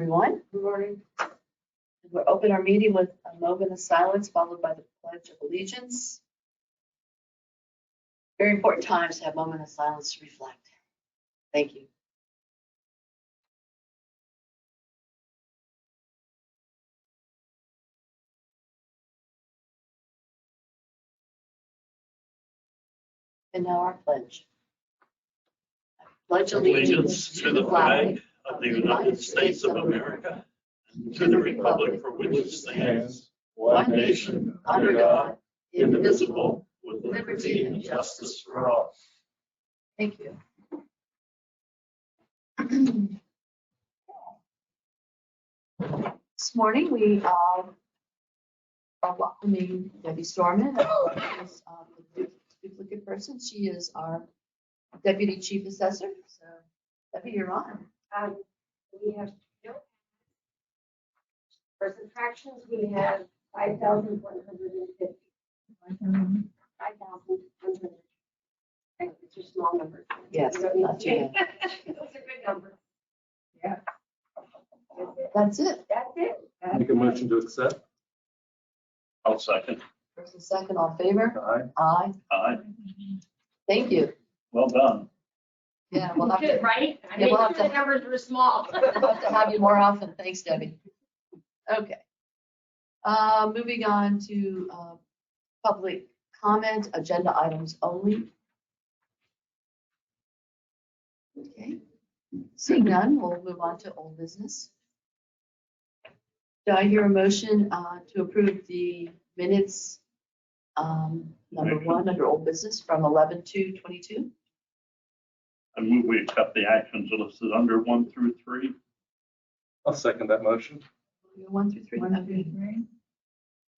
everyone. Good morning. We'll open our meeting with a moment of silence followed by the Pledge of Allegiance. Very important times to have a moment of silence to reflect. Thank you. And now our pledge. I pledge Allegiance to the flag of the United States of America, and to the republic for which it stands, one nation, under God, indivisible, with liberty and justice for all. Thank you. This morning, we are welcoming Debbie Storman, as the duplicate person. She is our Deputy Chief Assessor. So Debbie, you're on. We have for subtractions, we have 5,150. 5,100. It's just small numbers. Yes, You don't need not to- too bad. Those are good numbers. Yeah. That's it. That's it. Make a motion to accept. I'll second. First and second, all in favor? Aye. Aye. Aye. Thank you. Well done. Yeah, we'll have Good, to, right? I Yeah, made we'll sure have the to- numbers were small. we'll have to have you more often. Thanks, Debbie. Okay. Moving on to public comment, agenda items only. Okay. Seeing none, we'll move on to old business. Do I hear a motion to approve the minutes, number one, under old business from 11/2/22? I move we accept the actions listed under 1 through 3. I'll second that motion. 1 through 3? Okay.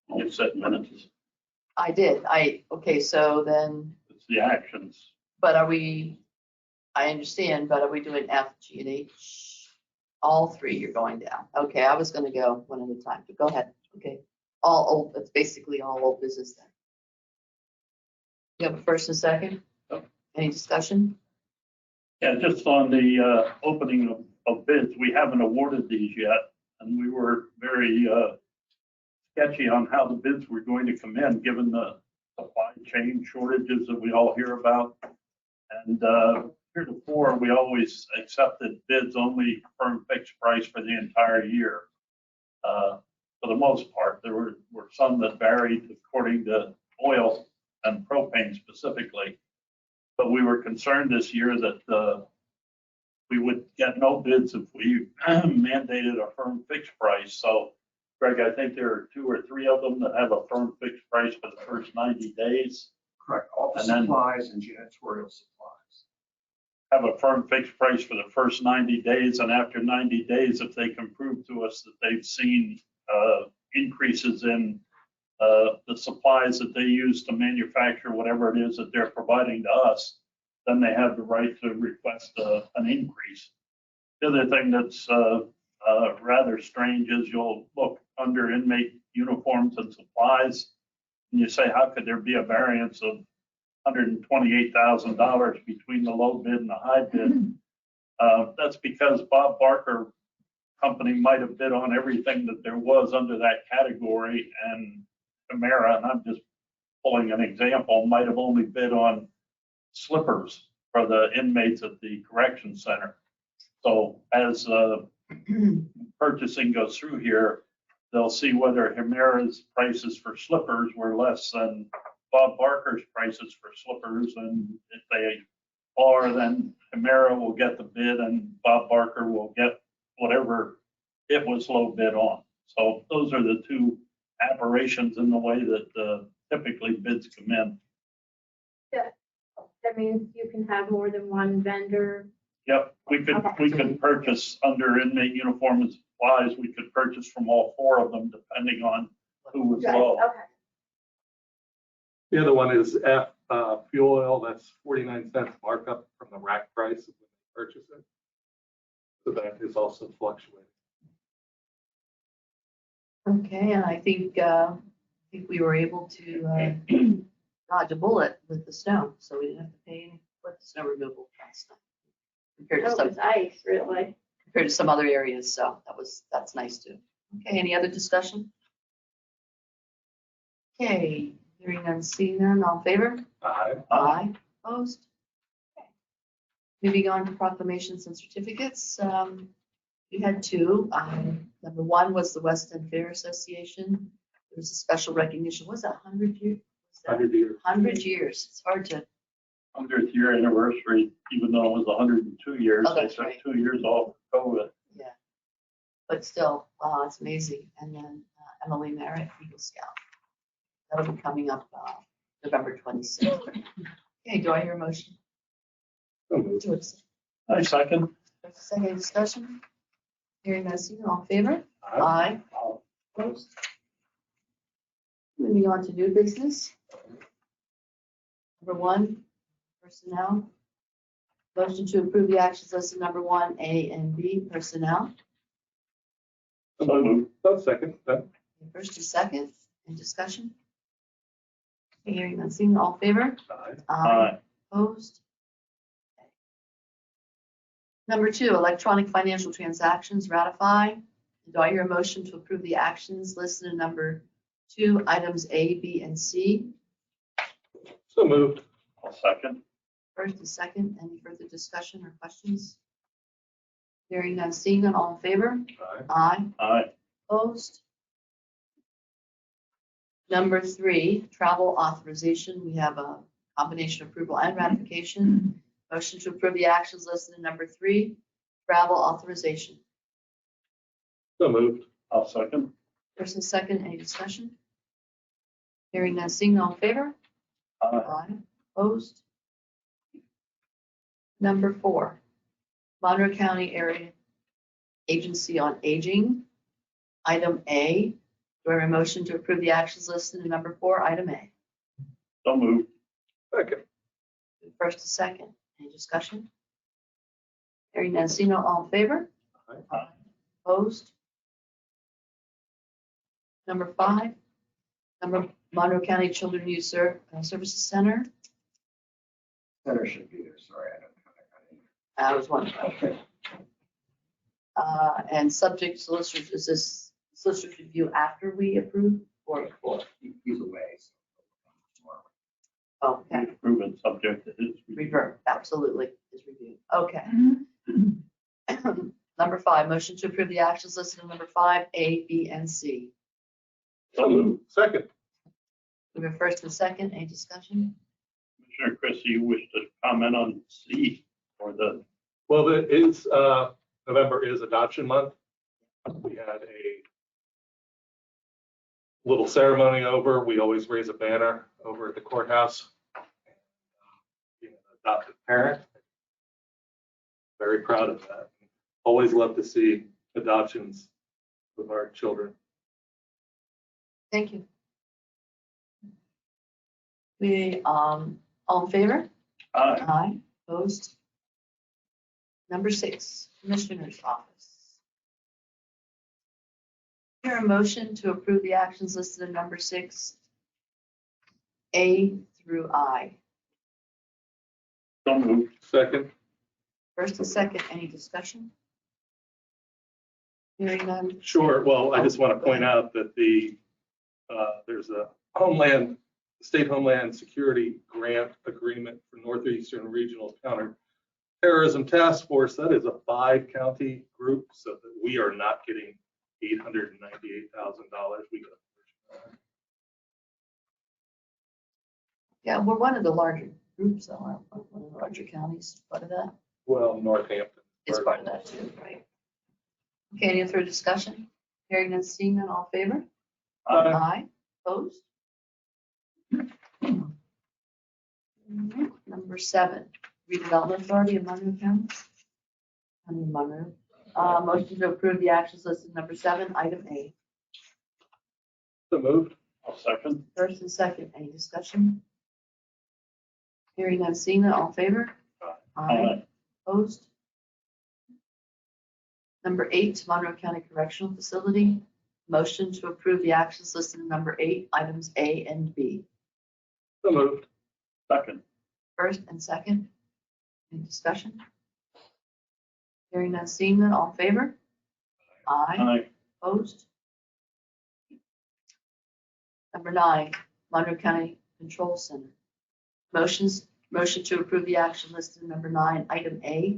You said minutes. I did. Okay, so then, It's the actions. but I understand, but are we doing F, G, and H? All three you're going down. Okay, I was gonna go one at a time, but go ahead. Okay. All old, it's basically all old business then. You have a first and second? Yep. Any discussion? Yeah, just on the opening of bids, we haven't awarded these yet, and we were very sketchy on how the bids were going to come in, given the supply chain shortages that we all hear about. And heretofore, we always accepted bids only firm fixed price for the entire year. For the most part, there were some that varied according to oil and propane specifically. But we were concerned this year that we would get no bids if we mandated a firm fixed price. So Greg, I think there are 2 or 3 of them that have a firm fixed price for the first 90 days. Correct, all the And then- supplies and janitorial supplies. Have a firm fixed price for the first 90 days, and after 90 days, if they can prove to us that they've seen increases in the supplies that they use to manufacture whatever it is that they're providing to us, then they have the right to request an increase. The other thing that's rather strange is you'll look under inmate uniforms and supplies, and you say, how could there be a variance of $128,000 between the low bid and the high bid? That's because Bob Barker Company might have bid on everything that there was under that category, and Emera, and I'm just pulling an example, might have only bid on slippers for the inmates at the correction center. So as purchasing goes through here, they'll see whether Emera's prices for slippers were less than Bob Barker's prices for slippers, and if they are, then Emera will get the bid and Bob Barker will get whatever it was low bid on. So those are the 2 aberrations in the way that typically bids come in. That means you can have more than one vendor. Yep, we could purchase under inmate uniform and supplies, we could purchase from all 4 of them depending on who was Right, low. okay. The other one is F, fuel oil, that's 49 cents markup from the rack price when they purchase it. So that is also fluctuating. Okay, and I think we were able to dodge a bullet with the snow, so we didn't have to pay any for the snow removal cost compared to Oh, some, it's ice, really. compared to some other areas, so that's nice too. Okay, any other discussion? Okay, hearing none, seeing none, all in favor? Aye. Aye. Opposed? Okay. Moving on to proclamations and certificates. We had two. Number one was the West End Fair Association. There was a special recognition. Was that 100 years? 100 years. 100 years. It's hard to, 100th year anniversary, even though it was 102 years. Oh, They that's took right. 2 years off COVID. yeah. But still, wow, it's amazing. And then Emily Merritt, Eagle Scout. That'll be coming up November 26th. Okay, do I hear a motion? So moved. To accept. I second. Second discussion? Hearing none, seeing none, all in favor? Aye. Aye. Opposed? Moving on to new business. Number one, personnel. Motion to approve the actions listed number 1A and B, personnel. So moved. Oh, second. Then. First and second, in discussion? Hearing none, seeing none, all in favor? Aye. Aye. Opposed? Okay. Number two, electronic financial transactions, ratify. Do I hear a motion to approve the actions listed in number 2, items A, B, and C? So moved. I'll second. First and second, any further discussion or questions? Hearing none, seeing none, all in favor? Aye. Aye. Aye. Opposed? Number 3, travel authorization. We have a combination approval and ratification. Motion to approve the actions listed in number 3, travel authorization. So moved. I'll second. First and second, any discussion? Hearing none, seeing none, all in favor? Aye. Aye. Opposed? Number 4, Monroe County Area Agency on Aging. Item A, do I hear a motion to approve the actions listed in number 4, item A? So moved. Second. First and second, any discussion? Hearing none, seeing none, all in favor? Aye. Opposed? Number 5, Monroe County Children Youth Services Center. Center should be there, sorry, I don't. I was wondering. And subject solicitors, is this solicitor's review after we approve or before? He's away. So tomorrow. Okay, Proven subject to his. revert, absolutely, is reviewed. Okay. Number 5, motion to approve the actions listed in number 5, A, B, and C. So moved. Second. We have a first and second, any discussion? Commissioner Chris, you wish to comment on C or the, Well, it is, November is adoption month. We had a little ceremony over. We always raise a banner over at the courthouse. Being an adopted parent. Very proud of that. Always love to see adoptions of our children. Thank you. We, all in favor? aye. Aye. Opposed? Number 6, Commissioner's Office. Here a motion to approve the actions listed in number 6, A through I. So moved. Second. First and second, any discussion? Hearing none. Sure. Well, I just want to point out that there's a state homeland security grant agreement for Northeastern Regional Counterterrorism Task Force. That is a 5-county group, so that we are not getting $898,000. We got Yeah, we're one of the larger groups, though, aren't we? One of the larger counties, part of that. well, Northampton. It's part of that too, right? Okay, any further discussion? Hearing none, seeing none, all in favor? Aye. Aye. Opposed? Number 7, redevelopment authority of Monroe County. Monroe. Motion to approve the actions listed in number 7, item A. So moved. I'll second. First and second, any discussion? Hearing none, seeing none, all in favor? Aye. Opposed? Number 8, Monroe County Correctional Facility. Motion to approve the actions listed in number 8, items A and B. So moved. Second. First and second, any discussion? Hearing none, seeing none, all in favor? Aye. Aye. Opposed? Number 9, Monroe County Control Center. Motion to approve the action listed in number 9, item A.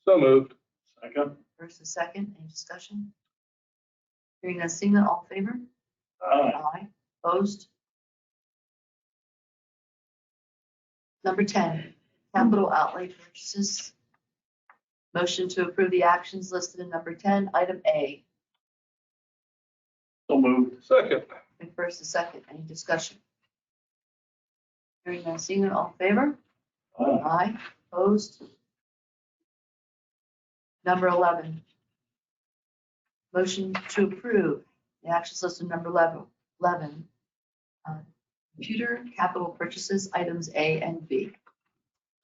So moved. Second. First and second, any discussion? Hearing none, seeing none, all in favor? Aye. Aye. Opposed? Number 10, capital outlay purchases. Motion to approve the actions listed in number 10, item A. So moved. Second. And first and second, any discussion? Hearing none, seeing none, all in favor? Aye. Aye. Opposed? Number 11. Motion to approve the actions listed in number 11. Computer capital purchases, items A and B.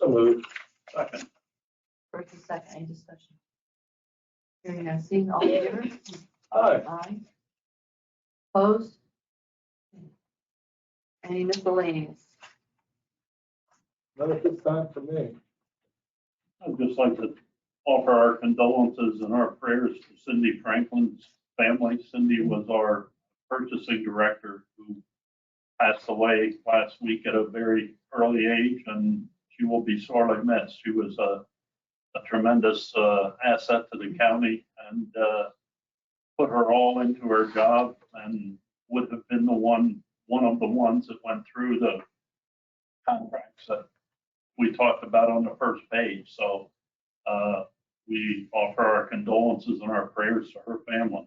So moved. Second. First and second, any discussion? Hearing none, seeing none, all in favor? Aye. Aye. Opposed? Any miscellaneous? Not at this time for me. I'd just like to offer our condolences and our prayers to Cindy Franklin's family. Cindy was our purchasing director who passed away last week at a very early age, and she will be sorely missed. She was a tremendous asset to the county and put her all into her job and would have been one of the ones that went through the contracts that we talked about on the first page. So we offer our condolences and our prayers to her family.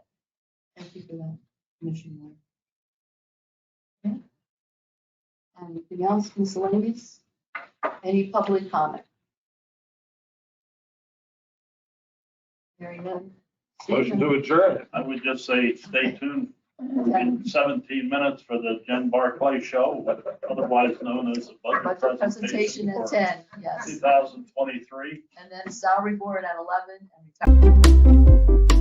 Thank you for that, Commissioner Ward. Okay. Anything else miscellaneous? Any public comment? Hearing none. Motion to adjourn. I would just say, stay tuned in 17 minutes for the Jen Barclay Show, otherwise known as the Budget budget presentation presentation at for 10, yes. 2023. And then salary board at 11 and retirement.